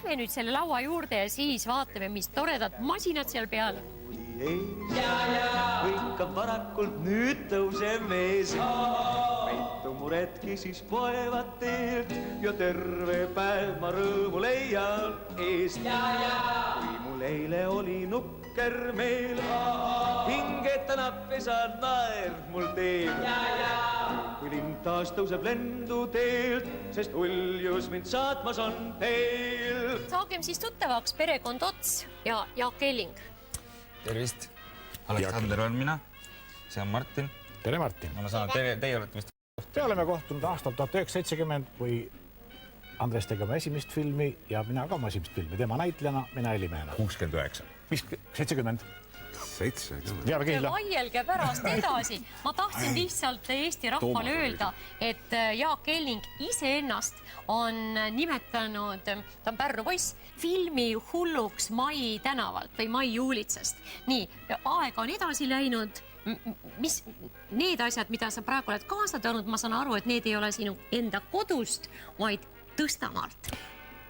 lähme nüüd selle laua juurde ja siis vaatame, mis toredad masinad seal peal. Võikab varakult nüüd tõuse mees. Meitu muredki siis poevad teelt ja terve päev ma rõõmu leian eest. Kui mul eile oli nukker meel, hinget napesa naer mul teeb. Kui lind taas tõuseb lendu teelt, sest uljus mind saatmas on teel. Saagem siis tuttavaks perekond Ots ja Jaak Elling. Tervist! Aleksander on mina, see on Martin. Tere, Martin! Ma saan, teie olete vist... Me oleme kohtunud aastal 1970, kui Andres tegema esimest filmi ja mina ka oma esimest filmi. Tema näitlejana, mina helimehena. 69. 70. 70. Vaielge pärast edasi. Ma tahtsin lihtsalt Eesti rahvale öelda, et Jaak Elling iseennast on nimetanud, ta on Pärnu poiss, filmi hulluks Mai tänavalt või Mai juulitsast. Nii, aega on edasi läinud. Mis need asjad, mida sa praegu oled kaasa toonud, ma saan aru, et need ei ole sinu enda kodust, vaid Tõstamaalt.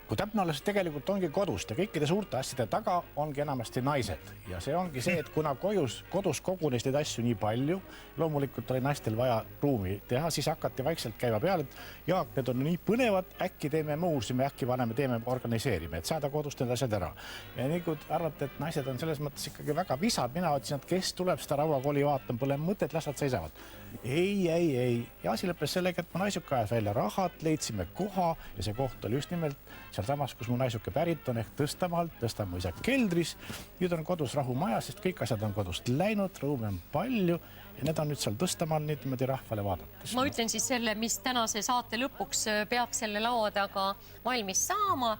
Kui täpne olla, siis tegelikult ongi kodust ja kõikide suurte asjade taga ongi enamasti naised. Ja see ongi see, et kuna kodus kogunes neid asju nii palju, loomulikult oli naistel vaja ruumi teha, siis hakati vaikselt käima peale, et Jaak, need on nii põnevad, äkki teeme muuseumi, äkki vaneme teeme, organiseerime, et saada kodust need asjad ära. Ja nii kui arvate, et naised on selles mõttes ikkagi väga visad, mina otsin, et kes tuleb seda rauakooli vaatan, pole mõtet, las nad seisavad. Ei. Ja asi lõppes sellega, et mu naisuke ajas välja rahad, leidsime koha ja see koht oli just nimelt seal samas, kus mu naisuke pärit on ehk Tõstamaalt, Tõstamaa isa keldris. Nüüd on kodus rahumaja, sest kõik asjad on kodust läinud, ruumi on palju ja need on nüüd seal Tõstamaal niimoodi rahvale vaadates. Ma ütlen siis selle, mis tänase saate lõpuks peaks selle laua taga valmis saama.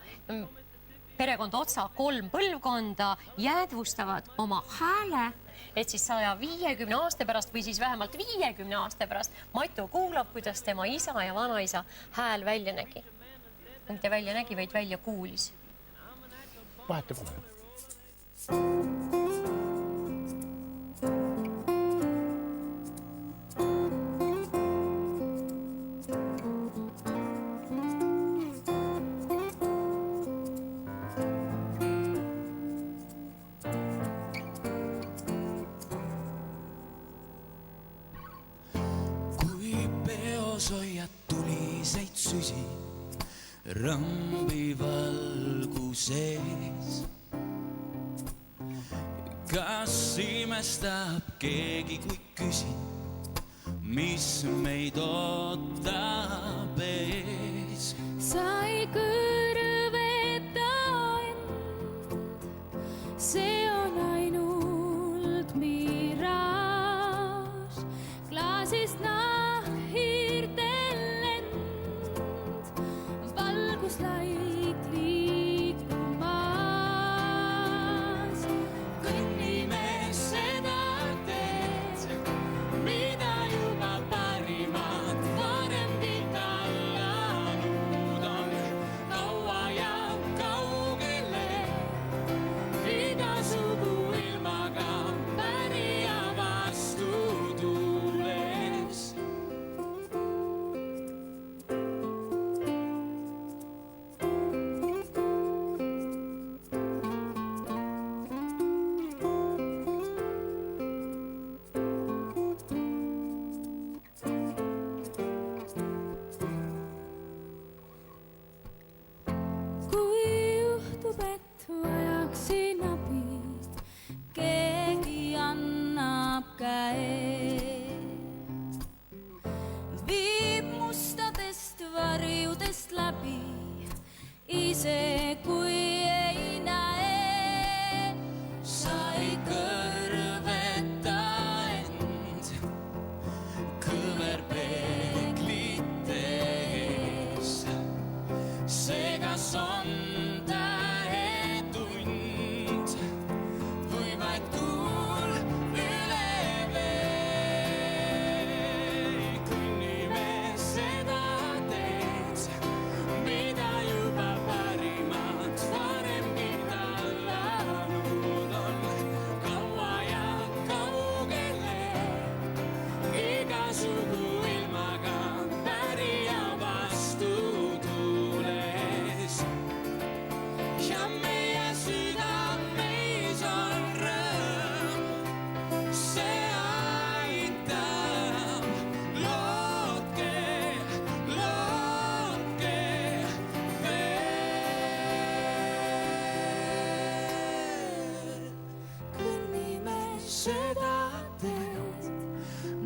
Perekond Otsa 3 põlvkonda jäädvustavad oma hääle, et siis 150 aasta pärast või siis vähemalt 50 aasta pärast Matu kuulab, kuidas tema isa ja vanaisa hääl välja nägi. Mitte välja nägi, vaid välja kuulis. Vahet ei pole. Hoiad tuliseid süsi rõmbi valgu sees. Kas imestab keegi, kui küsin, mis meid ootab ees? Sa ei kõrveta end, see on ainult miraaž, klaasist laik liikumas. Kõnnime seda teed, mida juba parimad varemgi tallanud on. Kaua ja kaugele, igasugu ilmaga pärija vastu tuules.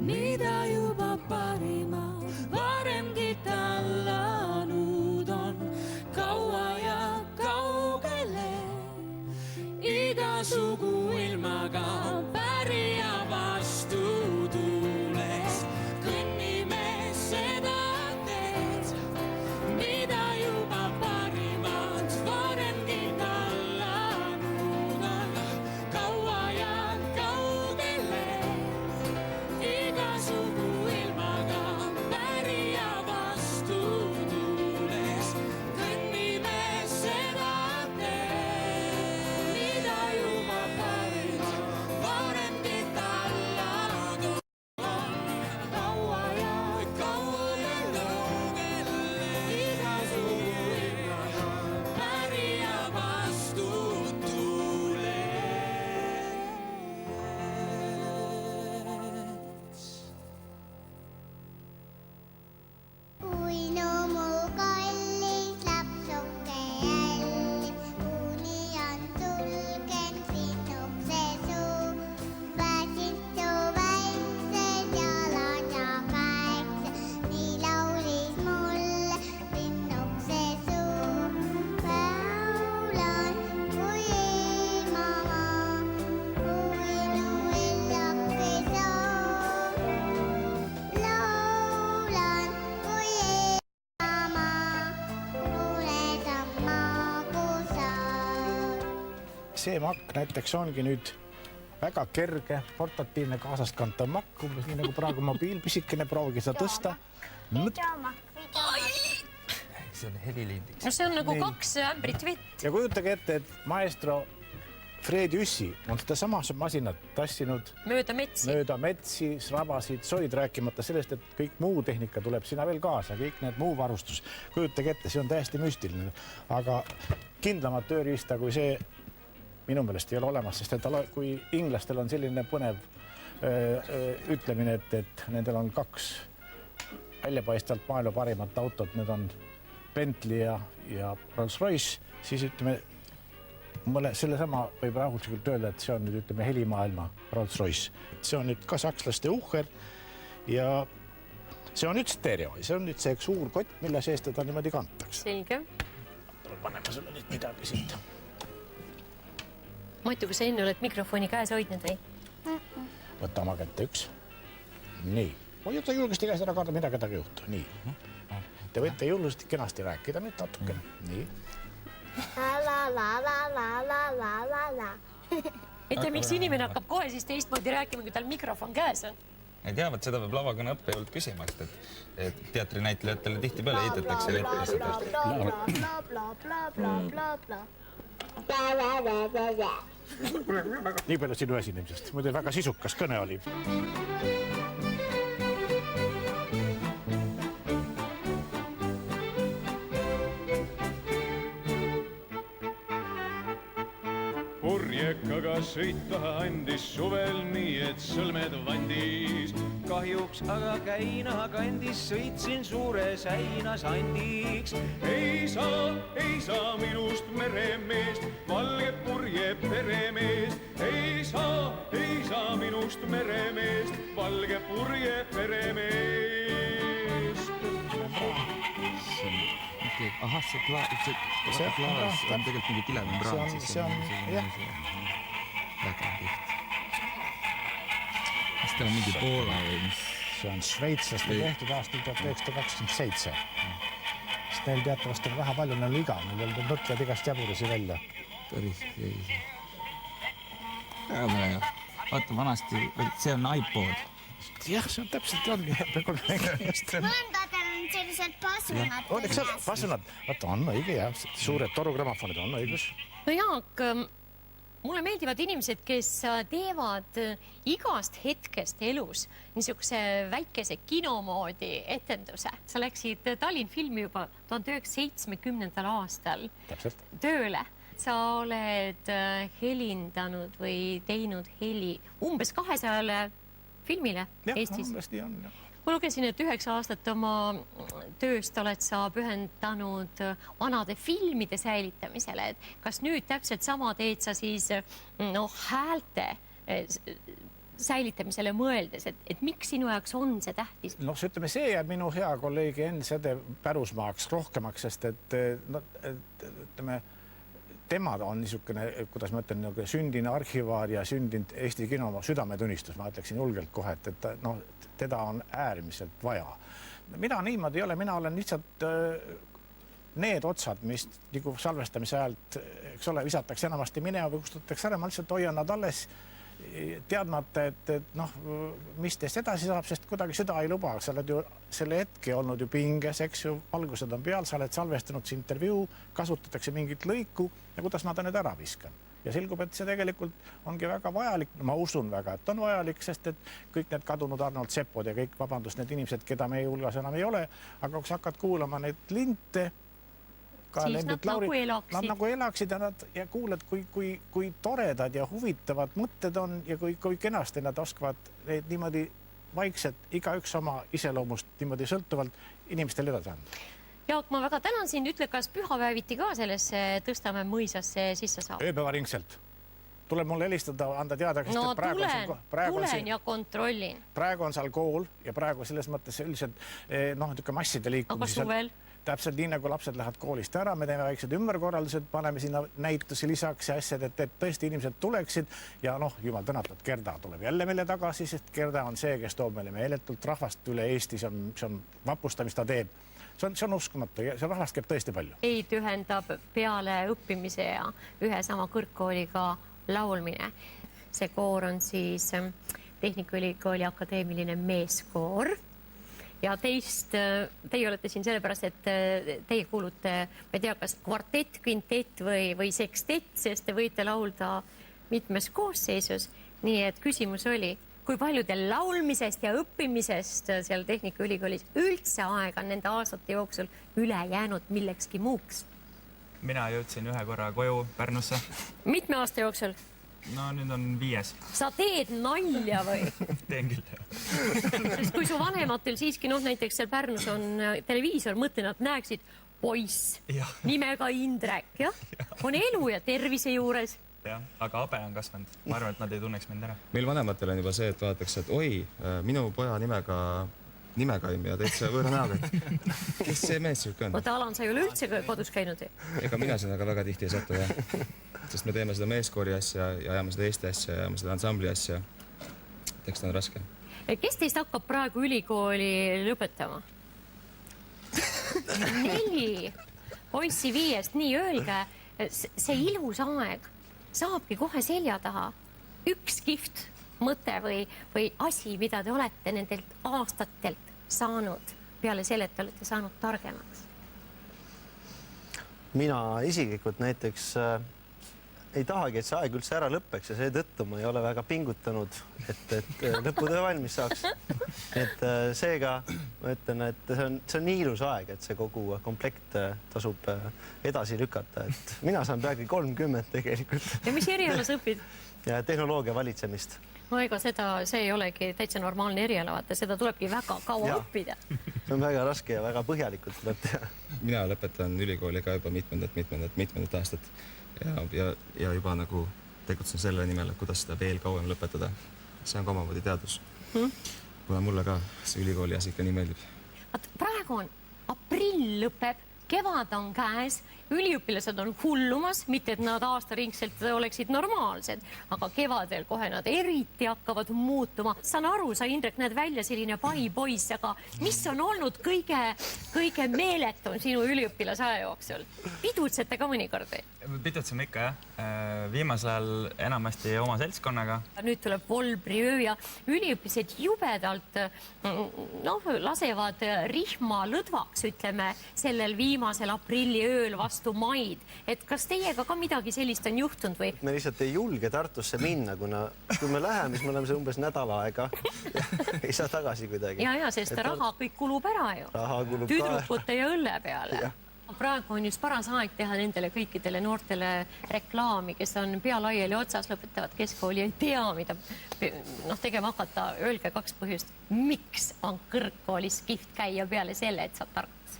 mida juba parima varemgi tallanud on. Kaua ja kaugele igasugu ilmaga pärja vastu tuules. Kõnnime seda teed, mida juba parimad varemgi tallanud on. Kaua ja kaugele igasugu ilmaga pärja vastu tuules. Kõnnime seda teed, mida juba parimad varemgi tallanud on. Kaua ja kaugele igasugu ilmaga pärja vastu tuules. Uinu mu kallis lapsuke jälg, uni on sulgen sinukse suu. Pääsin su väiksed jalad ja käiksed, nii laulis mulle sinnukse suu. Laulan kui ilmamaa, uinu illake soov. Laulan kui ilmamaa, unedam magusaar. see makk näiteks ongi nüüd väga kerge, portatiivne kaasast kantav makk, umbes nii nagu praegu mobiil, pisikene, proovige seda tõsta. see on helilindiks. no see on nagu 2 ämbrit vett. Ja kujutage ette, et maestro Fred Jüssi on sedasama masinat tassinud Mööda metsi. mööda metsi, rabasid, soid, rääkimata sellest, et kõik muu tehnika tuleb sinna veel kaasa, kõik need muu varustus. Kujutage ette, see on täiesti müstiline, aga kindlamat tööriista kui see minu meelest ei ole olemas, sest et kui inglastel on selline põnev ütlemine, et nendel on 2 väljapaistvalt maailma parimat autot, need on Bentley ja Rolls-Royce, siis ütleme, sellesama võib rahullikult öelda, et see on nüüd ütleme helimaailma Rolls-Royce. See on nüüd ka sakslaste Uher ja see on nüüd stereo. See on nüüd see suur kott, mille sees teda niimoodi kantakse. Selge. Paneme sulle nüüd midagi siit. Matu, kui sa enne oled mikrofoni käes hoidnud või? Võta oma kätte 1. Nii. Hoiuta julgesti käes ära kaarda, midagi ei juhtu. Nii. Te võite julgesti kenasti rääkida nüüd natukene. Nii. Ette, miks inimene hakkab kohe siis teistmoodi rääkima, kui tal mikrofon käes on? ei teavad, seda peab lavakõne õppejõult küsima, et teatrinäitlejatele tihtipeale ehitatakse ette seda. Nii palju sinu esinemisest. Muidu väga sisukas kõne oli. Purjekaga sõita andis suvel nii, et sõlmed vandis. Kahjuks aga käina kandis, sõitsin suures äinas andiks. Ei saa minust meremeest, valge purje peremeest. Ei saa minust meremeest, valge purje peremeest. Ahah, see klaas on tegelikult mingi kilemembraan. See on, jah. Väga tiht. Kas ta on mingi Poola või mis? See on šveitslaste tehtud aastal 1927. Sest neil teatavasti on väga palju, neil iga, neil mõtlevad igast jaburisi välja. Päris keegi. Vaata, vanasti, see on iPod. Jah, see on täpselt ongi. Mõndadel on sellised pasunad. Pasunad, vaata, on õige ja suured torugrammofonid on õigus. No Jaak, mulle meeldivad inimesed, kes teevad igast hetkest elus niisuguse väikese kinomoodi etenduse. Sa läksid Tallinn filmi juba 1970. aastal tööle. Sa oled helindanud või teinud heli umbes 200 filmile Eestis. Ma lugesin, et 9 aastat oma tööst oled sa pühendanud vanade filmide säilitamisele. Kas nüüd täpselt sama teed sa siis häälte säilitamisele mõeldes, et miks sinu jaoks on see tähtis? noh, ütleme, see jääb minu hea kolleegi Enn Sede pärusmaaks rohkemaks, sest et ütleme, tema on niisugune, kuidas ma ütlen, sündine arhivaar ja sündinud Eesti kino südametunnistus, ma ütleksin julgelt kohe, et noh, teda on äärmiselt vaja. Mina niimoodi ei ole, mina olen lihtsalt need otsad, mis nagu salvestamise ajalt, eks ole, visatakse enamasti minema või kustutatakse ära, ma lihtsalt hoian nad alles teadmata, et noh, mis teist edasi saab, sest kuidagi süda ei luba. Sa oled ju selle hetke olnud ju pinges, eks ju, valgused on peal, sa oled salvestanud see intervjuu, kasutatakse mingit lõiku ja kuidas ma ta nüüd ära viskan. Ja selgub, et see tegelikult ongi väga vajalik, ma usun väga, et on vajalik, sest et kõik need kadunud Arnold Seppod ja kõik, vabandust, need inimesed, keda meie hulgas enam ei ole, aga kui sa hakkad kuulama neid linte, siis nad nagu elaksid. Nad nagu elaksid ja kuuled, kui toredad ja huvitavad mõtted on ja kui kenasti nad oskavad neid niimoodi vaikselt igaüks oma iseloomust niimoodi sõltuvalt inimestele edasi anda. Jaak, ma väga tänan sind, ütle, kas pühapäeviti ka sellesse Tõstamäe mõisasse sisse saab? Ööpäevaringselt. Tuleb mulle helistada, anda teada, no tulen ja kontrollin. Praegu on seal kool ja praegu selles mõttes üldiselt niisugune masside liikumise. Aga suvel? Täpselt nii, nagu lapsed lähevad koolist ära, me teeme väiksed ümberkorraldused, paneme sinna näitusi lisaks ja asjad, et tõesti inimesed tuleksid ja noh, jumal tänatud, Gerda tuleb jälle meile tagasi, sest Gerda on see, kes toob meile meeletult rahvast üle Eesti, see on vapusta, mis ta teeb. See on uskumatu ja see rahvast käib tõesti palju. Teid ühendab peale õppimise ja ühe sama kõrgkooliga laulmine. See koor on siis Tehnikaülikooli akadeemiline meeskoor. Ja teie olete siin sellepärast, et teie kuulute, ma ei tea, kas kvartett, kvintett või sekstett, sest te võite laulda mitmes koosseisus. Nii et küsimus oli, kui palju teil laulmisest ja õppimisest seal Tehnikaülikoolis üldse aega nende aastate jooksul üle jäänud millekski muuks? Mina jõudsin ühe korra koju Pärnusse. Mitme aasta jooksul? No nüüd on 5. Sa teed nalja või? Teen küll. Sest kui su vanematel siiski, näiteks seal Pärnus on televiisor, mõtlen, nad näeksid poiss nimega Indrek, on elu ja tervise juures. Jah, aga abe on kasvanud. Ma arvan, et nad ei tunneks mind ära. Meil vanematel on juba see, et vaadatakse, et oi, minu poja nimekaim ja täitsa võõra näoga, et kes see mees siuke on? Oota, Alan, sa ei ole üldse kodus käinud? Ega mina sinna ka väga tihti ei satu, jah. Sest me teeme seda meeskoori asja ja ajame seda Eesti asja ja ajame seda ansambli asja. Eks ta on raske. Kes teist hakkab praegu ülikooli lõpetama? 4 poissi 5, nii öelge, see ilus aeg saabki kohe selja taha. Üks kihvt mõte või asi, mida te olete nendelt aastatelt saanud peale selle, et te olete saanud targemaks? Mina isiklikult näiteks ei tahagi, et see aeg üldse ära lõppeks ja seetõttu ma ei ole väga pingutanud, et lõputöö valmis saaks. Et seega ma ütlen, et see on nii ilus aeg, et see kogu komplekt tasub edasi lükata. Et mina saan peagi 30 tegelikult. Ja mis erialas õpid? Ja tehnoloogia valitsemist. No ega see ei olegi täitsa normaalne eriala, vaata, seda tulebki väga kaua õppida. See on väga raske ja väga põhjalikult tuleb teha. Mina lõpetan ülikooli ka juba mitmendat aastat ja juba nagu tegutsen selle nimel, kuidas seda veel kauem lõpetada. See on ka omamoodi teadus. Kuna mulle ka see ülikooli asi ikka nii meeldib. Praegu on aprill lõpeb, kevad on käes, üliõpilased on hullumas, mitte et nad aastaringselt oleksid normaalsed, aga kevadel kohe nad eriti hakkavad muutuma. Saan aru, sa Indrek näed välja selline paipoiss, aga mis on olnud kõige meeletum sinu üliõpilasaja jooksul? Pidutsete ka mõnikord või? Pidutseme ikka, jah. Viimasel ajal enamasti oma seltskonnaga. Nüüd tuleb Volbriöö ja üliõpilased jubedalt lasevad rihma lõdvaks, ütleme, sellel viimasel aprilli ööl vastu maid. Et kas teiega ka midagi sellist on juhtunud või? Me lihtsalt ei julge Tartusse minna, kuna kui me läheme, siis me oleme see umbes nädala aega. Ei saa tagasi kuidagi. Ja, sest raha kõik kulub ära ju. Tüdrukute ja õlle peale. Praegu on just paras aeg teha nendele kõikidele noortele reklaami, kes on pea laiali otsas, lõpetavad keskkooli ja ei tea, mida tegema hakata. Öelge 2 põhjust. Miks on kõrgkoolis kihvt käia peale selle, et saab tarkus?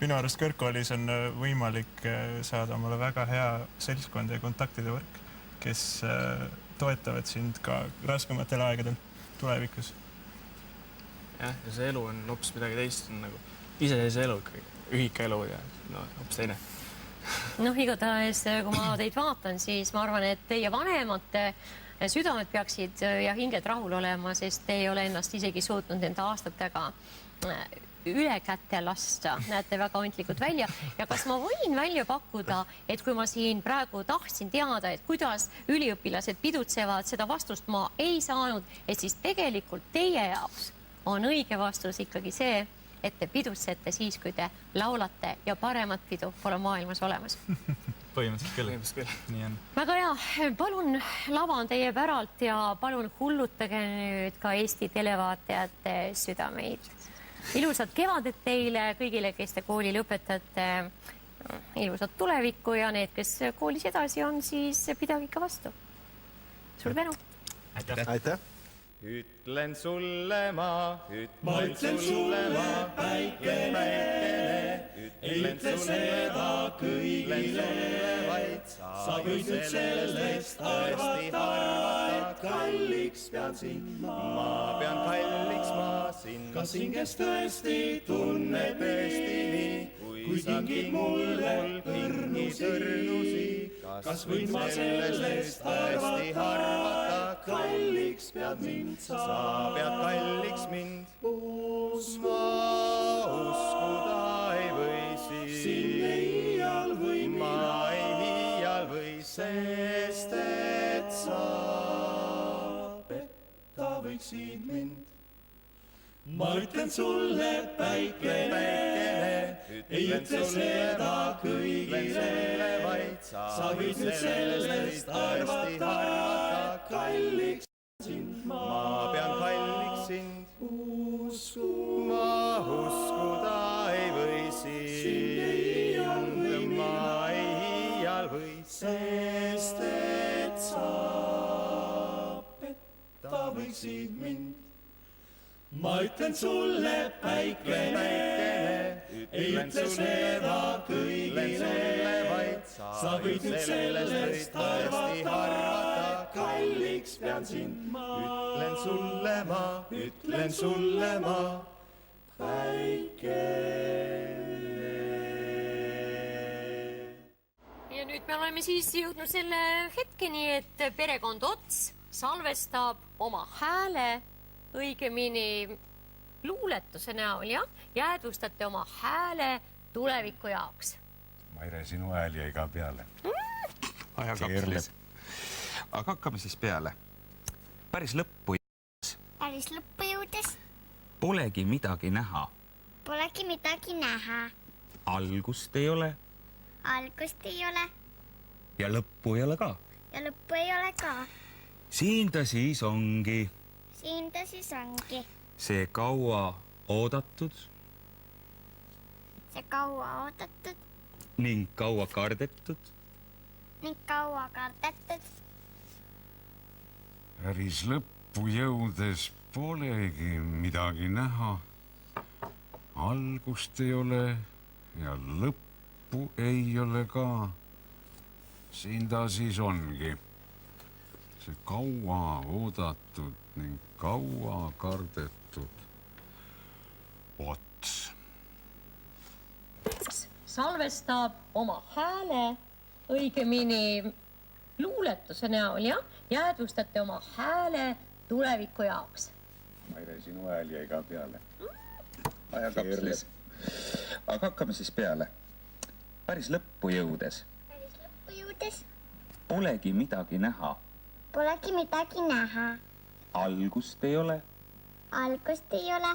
Minu arust kõrgkoolis on võimalik saada omale väga hea seltskond ja kontaktide võrk, kes toetavad sind ka raskematel aegadel tulevikus. Jah, ja see elu on hoopis midagi teist, on nagu iseseisva elu ikkagi, ühikaelu ja no, hoopis teine. Noh, igatahes, kui ma teid vaatan, siis ma arvan, et teie vanemate südamed peaksid ja hinged rahul olema, sest te ei ole ennast isegi suutnud nende aastatega üle kätte lasta. Näete väga ontlikud välja. Ja kas ma võin välja pakkuda, et kui ma siin praegu tahtsin teada, et kuidas üliõpilased pidutsevad, seda vastust ma ei saanud, et siis tegelikult teie jaoks on õige vastus ikkagi see, et te pidutsete siis, kui te laulate ja paremat pidu pole maailmas olemas. Põhimõtteliselt küll. Nii on. Väga hea. Palun, lava on teie päralt ja palun hullutage nüüd ka Eesti televaatajate südameid. Ilusat kevadet teile kõigile, kes te kooli lõpetate. Ilusat tulevikku ja need, kes koolis edasi on, siis pidage ikka vastu. Suur tänu. Aitäh. Ütlen sulle ma ütlen sulle ma päikene, ütlen seda kõigile, vaid sa võid nüüd sellest arvata, et kalliks pean sind ma. Ma pean kalliks ma sind. Kas hinges tõesti tunned tõesti nii, kui sa kingid mulle kõrnusi? Kas võid ma sellest tõesti arvata, kalliks pead mind sa pead kalliks mind. Ma uskuda ei või sind ei hiial või ma ei hiial või, sest et sa petta võiksid mind. Ma ütlen sulle päikene, ei ütle seda kõigile, vaid sa võid nüüd sellest arvata, et kalliks sind ma pean kalliks sind. Ma uskuda ei või sind, ma ei hiial või, sest et sa petta võiksid mind. Ma ütlen sulle päikene, ei ütle seda kõigile, vaid sa võid nüüd sellest arvata, kalliks pean sind ma. Ütlen sulle ma päikene. Ja nüüd me oleme siis jõudnud selle hetkeni, et perekond Ots salvestab oma hääle, õigemini luuletuse näol, jah, jäädvustate oma hääle tuleviku jaoks. Maire, sinu hääl jäi ka peale. Aja kapslis. Aga hakkame siis peale. Päris lõppu jõudes polegi midagi näha. polegi midagi näha. Algust ei ole. Algust ei ole Ja lõppu ei ole ka. ja lõppu ei ole ka. Siin ta siis ongi. Siin ta siis ongi. See kaua oodatud. See kaua oodatud. Ning kaua kardetud. Ning kaua kardetud. Päris lõppu jõudes polegi midagi näha. Algust ei ole ja lõppu ei ole ka. Siin ta siis ongi. See kaua oodatud ning kaua kardetud Ots. Salvestab oma hääle, õigemini luuletuse näol, jah, jäädvustate oma hääle tuleviku jaoks. Maire, sinu hääl jäi ka peale. Aja kapslis. Aga hakkame siis peale. Päris lõppu jõudes polegi midagi näha. Polegi midagi näha. Algust ei ole. Algust ei ole.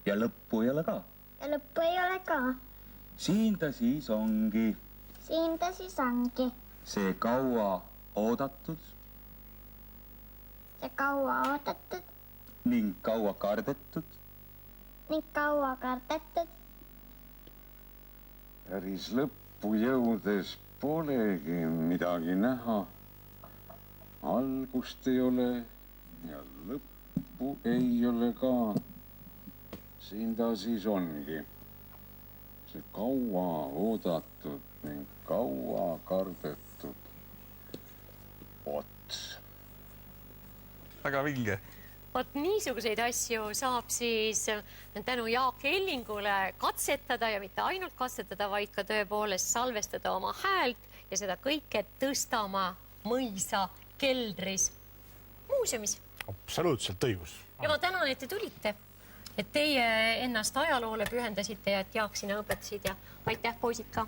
Ja lõppu ei ole ka. Ja lõppu ei ole ka. Siin ta siis ongi. Siin ta siis ongi. See kaua oodatud. See kaua oodatud. Ning kaua kardetud. Ning kaua kardetud. Päris lõppu jõudes polegi midagi näha. Algust ei ole ja lõppu ei ole ka. Siin ta siis ongi. See kaua oodatud ning kaua kardetud Ots. väga vinge. Vot niisuguseid asju saab siis tänu Jaak Ellingule katsetada ja mitte ainult katsetada, vaid ka tõepoolest salvestada oma häält ja seda kõike Tõstamaa mõisa keldris muuseumis. Absoluutselt õigus. Ja ma tänan, et te tulite, et teie ennast ajaloole pühendasite ja et Jaak sinna õpetasid ja aitäh, poisid ka!